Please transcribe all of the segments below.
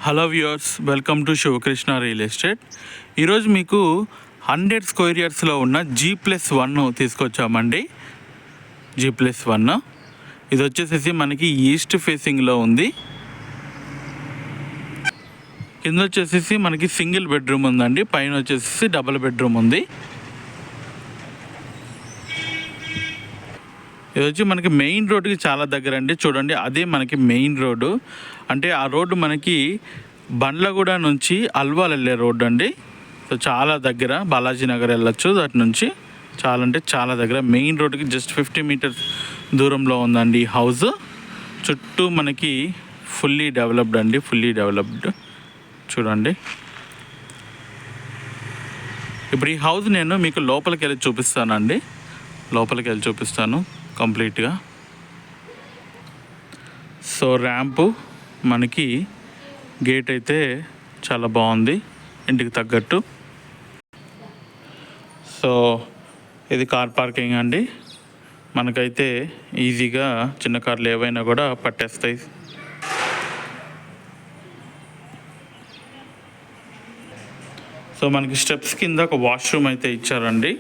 Hello viewers, welcome to Sivakrishna real estate. ఈరోజు మీకు 100 square యార్డ్స్లో ఉన్న G+1 తీసుకొచ్చామండి. G+1 ఇది వచ్చేసేసి మనకి ఈస్ట్ ఫేసింగ్లో ఉంది. కింద వచ్చేసేసి మనకి సింగిల్ బెడ్రూమ్ ఉందండి, పైన వచ్చేసేసి డబుల్ బెడ్రూమ్ ఉంది. ఇది వచ్చి మనకి మెయిన్ రోడ్డుకి చాలా దగ్గర అండి. చూడండి, అదే మనకి మెయిన్ రోడ్డు. అంటే ఆ రోడ్డు మనకి బండ్లగూడ నుంచి అల్వాల్ వెళ్ళే రోడ్డు అండి. సో చాలా దగ్గర, బాలాజీ నగర్ వెళ్ళొచ్చు అటు నుంచి. చాలా అంటే చాలా దగ్గర, మెయిన్ రోడ్డుకి జస్ట్ 50 మీటర్స్ దూరంలో ఉందండి ఈ హౌస్. చుట్టూ మనకి ఫుల్లీ డెవలప్డ్ అండి, ఫుల్లీ డెవలప్డ్. చూడండి, ఇప్పుడు ఈ హౌస్ నేను మీకు లోపలికి వెళ్ళి చూపిస్తానండి. లోపలికి వెళ్ళి చూపిస్తాను కంప్లీట్గా. సో ర్యాంపు, మనకి గేట్ అయితే చాలా బాగుంది ఇంటికి తగ్గట్టు. సో ఇది కార్ పార్కింగ్ అండి. మనకైతే ఈజీగా చిన్న కార్లు ఏవైనా కూడా పట్టేస్తాయి. సో మనకి స్టెప్స్ కింద ఒక వాష్రూమ్ అయితే ఇచ్చారండి.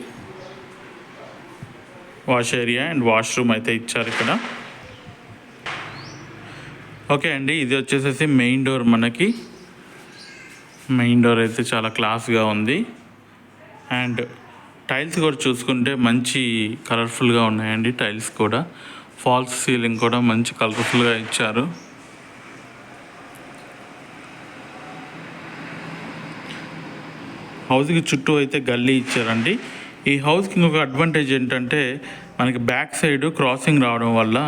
వాష్ ఏరియా అండ్ వాష్రూమ్ అయితే ఇచ్చారు ఇక్కడ. ఓకే అండి, ఇది వచ్చేసేసి మెయిన్ డోర్. మనకి మెయిన్ డోర్ అయితే చాలా క్లాస్గా ఉంది. అండ్ టైల్స్ కూడా చూసుకుంటే మంచి కలర్ఫుల్గా ఉన్నాయండి. టైల్స్ కూడా, ఫాల్స్ సీలింగ్ కూడా మంచి కలర్ఫుల్గా ఇచ్చారు. హౌస్కి చుట్టూ అయితే గల్లీ ఇచ్చారండి. ఈ హౌస్కి ఇంకొక అడ్వాంటేజ్ ఏంటంటే మనకి బ్యాక్ సైడ్ క్రాసింగ్ రావడం వల్ల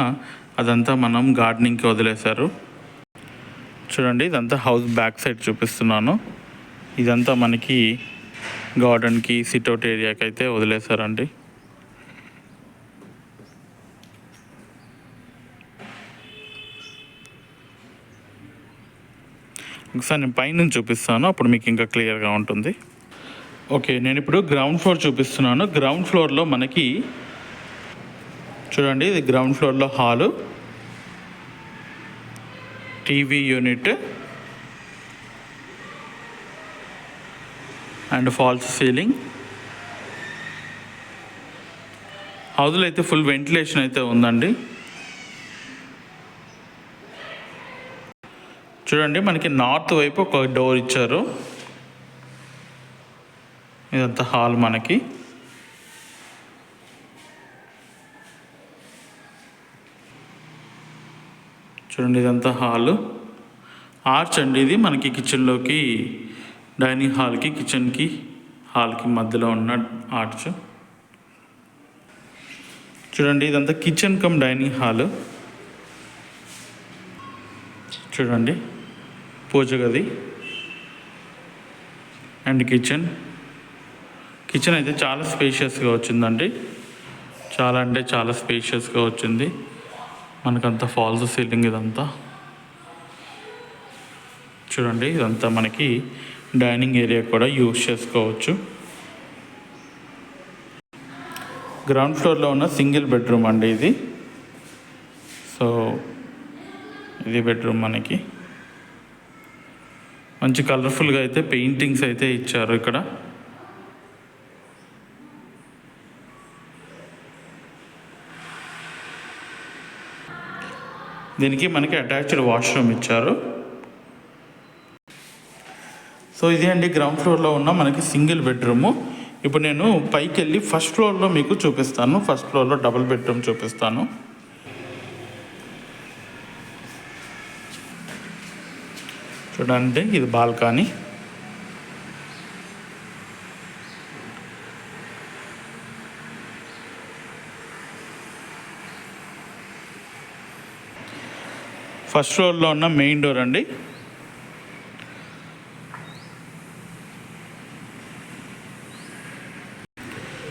అదంతా మనం గార్డెనింగ్కి వదిలేశారు. చూడండి, ఇదంతా హౌస్ బ్యాక్ సైడ్ చూపిస్తున్నాను. ఇదంతా మనకి గార్డెన్కి, సిట్అవుట్ ఏరియాకి అయితే వదిలేశారండి. ఒకసారి నేను పైన చూపిస్తాను, అప్పుడు మీకు ఇంకా క్లియర్గా ఉంటుంది. ఓకే, నేను ఇప్పుడు గ్రౌండ్ ఫ్లోర్ చూపిస్తున్నాను. గ్రౌండ్ ఫ్లోర్లో మనకి చూడండి, ఇది గ్రౌండ్ ఫ్లోర్లో hall, TV unit and false ceiling. హౌస్లో అయితే ఫుల్ వెంటిలేషన్ అయితే ఉందండి. చూడండి, మనకి నార్త్ వైపు ఒక డోర్ ఇచ్చారు. ఇదంతా హాల్ మనకి. చూడండి, ఇదంతా హాలు. ఆర్చ్ అండి ఇది, మనకి కిచెన్లోకి, డైనింగ్ హాల్కి, కిచెన్కి, హాల్కి మధ్యలో ఉన్న ఆర్చ్. చూడండి, ఇదంతా కిచెన్ కమ్ డైనింగ్ హాలు. చూడండి, పూజ గది అండ్ కిచెన్. కిచెన్ అయితే చాలా స్పేషియస్గా వచ్చిందండి. చాలా అంటే చాలా స్పేషియస్గా వచ్చింది. మనకంతా ఫాల్స్ సీలింగ్ ఇదంతా. చూడండి, ఇదంతా మనకి డైనింగ్ ఏరియా కూడా యూజ్ చేసుకోవచ్చు. గ్రౌండ్ ఫ్లోర్లో ఉన్న సింగిల్ బెడ్రూమ్ అండి ఇది. సో ఇది బెడ్రూమ్ మనకి. మంచి కలర్ఫుల్గా అయితే పెయింటింగ్స్ అయితే ఇచ్చారు ఇక్కడ. దీనికి మనకి అటాచ్డ్ వాష్రూమ్ ఇచ్చారు. సో ఇది అండి గ్రౌండ్ ఫ్లోర్లో ఉన్న మనకి సింగిల్ బెడ్రూము. ఇప్పుడు నేను పైకి వెళ్ళి ఫస్ట్ ఫ్లోర్లో మీకు చూపిస్తాను. ఫస్ట్ ఫ్లోర్లో డబుల్ బెడ్రూమ్ చూపిస్తాను. చూడండి, ఇది బాల్కనీ. ఫస్ట్ ఫ్లోర్లో ఉన్న మెయిన్ డోర్ అండి.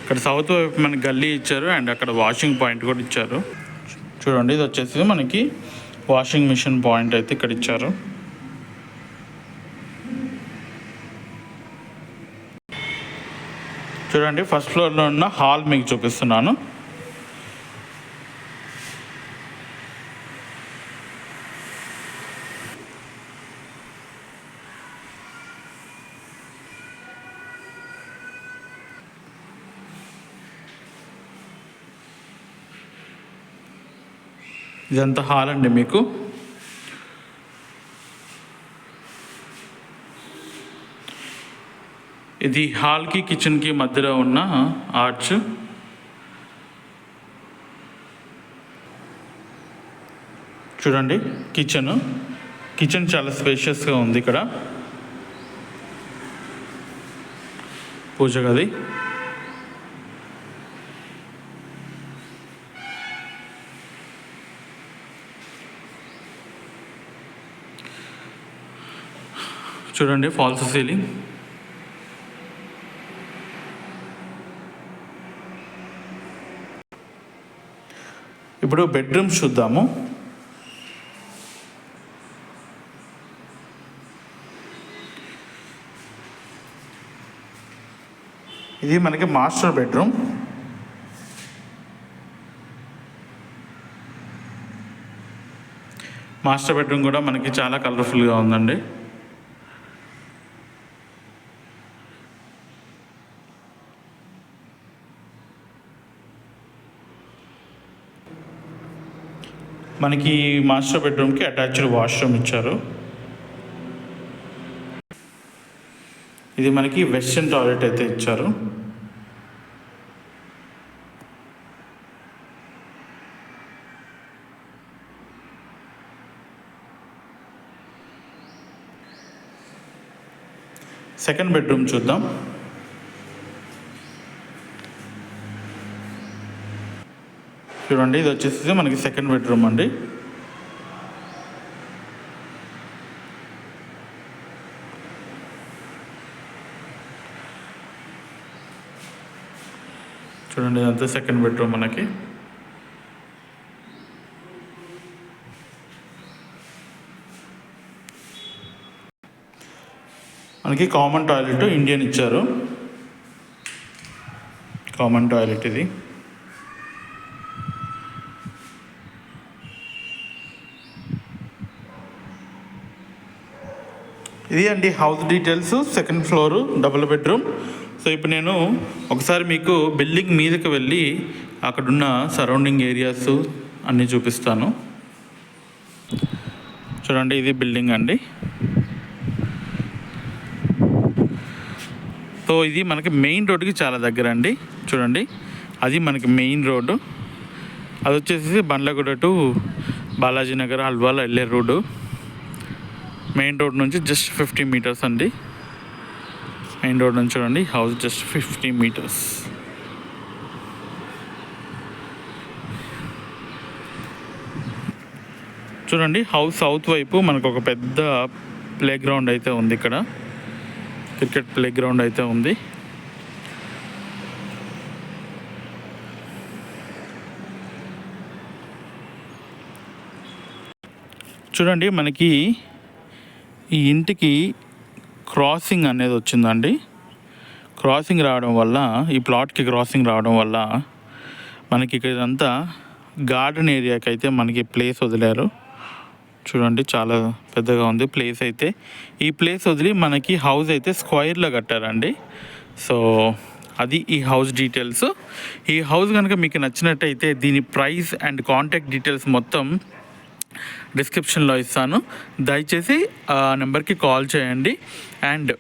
ఇక్కడ సౌత్ వైపు మనకి గల్లీ ఇచ్చారు అండ్ అక్కడ వాషింగ్ పాయింట్ కూడా ఇచ్చారు. చూడండి, ఇది వచ్చేసి మనకి వాషింగ్ మిషన్ పాయింట్ అయితే ఇక్కడ ఇచ్చారు. చూడండి, ఫస్ట్ ఫ్లోర్లో ఉన్న హాల్ మీకు చూపిస్తున్నాను. ఇదంతా హాల్ అండి మీకు. ఇది హాల్కి కిచెన్కి మధ్యలో ఉన్న ఆర్చ్. చూడండి కిచెన్ చాలా స్పేషియస్గా ఉంది. ఇక్కడ పూజ గది. చూడండి ఫాల్స్ సీలింగ్. ఇప్పుడు బెడ్రూమ్స్ చూద్దాము. ఇది మనకి మాస్టర్ బెడ్రూమ్. మాస్టర్ బెడ్రూమ్ కూడా మనకి చాలా కలర్ఫుల్గా ఉందండి. మనకి మాస్టర్ బెడ్రూమ్కి అటాచ్డ్ వాష్రూమ్ ఇచ్చారు. ఇది మనకి వెస్టర్న్ టాయిలెట్ అయితే ఇచ్చారు. సెకండ్ బెడ్రూమ్ చూద్దాం. చూడండి ఇది వచ్చేసి మనకి సెకండ్ బెడ్రూమ్ అండి. చూడండి ఇదంతా సెకండ్ బెడ్రూమ్ మనకి. కామన్ టాయిలెట్ ఇండియన్ ఇచ్చారు. కామన్ టాయిలెట్ ఇది. ఇది అండి house details. Second floor, double bedroom. So ఇప్పుడు నేను ఒకసారి మీకు బిల్డింగ్ మీదకి వెళ్ళి అక్కడున్న సరౌండింగ్ ఏరియాస్ అన్నీ చూపిస్తాను. చూడండి ఇది బిల్డింగ్ అండి. సో ఇది మనకి మెయిన్ రోడ్డుకి చాలా దగ్గర అండి. చూడండి అది మనకి మెయిన్ రోడ్డు. అది వచ్చేసి బండ్లగూడ టు బాలాజీ నగర్ అల్వాల్ వెళ్ళే రోడ్డు. మెయిన్ రోడ్ నుంచి జస్ట్ 50 మీటర్స్ అండి. మెయిన్ రోడ్ నుంచి చూడండి హౌస్ జస్ట్ 50 మీటర్స్. చూడండి హౌస్ సౌత్ వైపు మనకు ఒక పెద్ద ప్లే గ్రౌండ్ అయితే ఉంది. ఇక్కడ క్రికెట్ ప్లే గ్రౌండ్ అయితే ఉంది. చూడండి మనకి ఈ ఇంటికి క్రాసింగ్ అనేది వచ్చిందండి. క్రాసింగ్ రావడం వల్ల, ఈ ప్లాట్కి క్రాసింగ్ రావడం వల్ల మనకి ఇక్కడ ఇదంతా గార్డెన్ ఏరియాకి అయితే మనకి ప్లేస్ వదిలారు. చూడండి చాలా పెద్దగా ఉంది ప్లేస్ అయితే. ఈ ప్లేస్ వదిలి మనకి హౌస్ అయితే స్క్వైర్లో కట్టారండి. సో అది ఈ హౌస్ డీటెయిల్స్. ఈ హౌస్ కనుక మీకు నచ్చినట్టయితే దీని ప్రైస్ అండ్ కాంటాక్ట్ డీటెయిల్స్ మొత్తం డిస్క్రిప్షన్లో ఇస్తాను. దయచేసి ఆ నెంబర్కి కాల్ చేయండి అండ్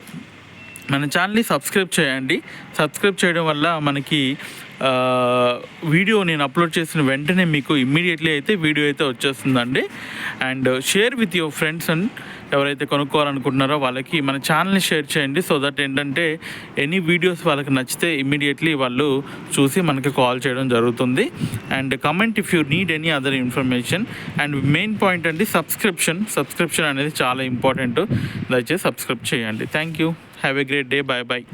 మన ఛానల్ని సబ్స్క్రైబ్ చేయండి. సబ్స్క్రైబ్ చేయడం వల్ల మనకి వీడియో నేను అప్లోడ్ చేసిన వెంటనే మీకు ఇమ్మీడియట్లీ అయితే వీడియో అయితే వచ్చేస్తుందండి. And share with your friends and ఎవరైతే కొనుక్కోవాలనుకుంటున్నారో వాళ్ళకి మన ఛానల్ని షేర్ చేయండి. సో దట్ ఏంటంటే ఎనీ వీడియోస్ వాళ్ళకి నచ్చితే ఇమ్మీడియట్లీ వాళ్ళు చూసి మనకి కాల్ చేయడం జరుగుతుంది. And comment if you need any other information. And main point అండి సబ్స్క్రిప్షన్ అనేది చాలా ఇంపార్టెంట్. దయచేసి సబ్స్క్రైబ్ చేయండి. Thank you. Have a great day. Bye bye.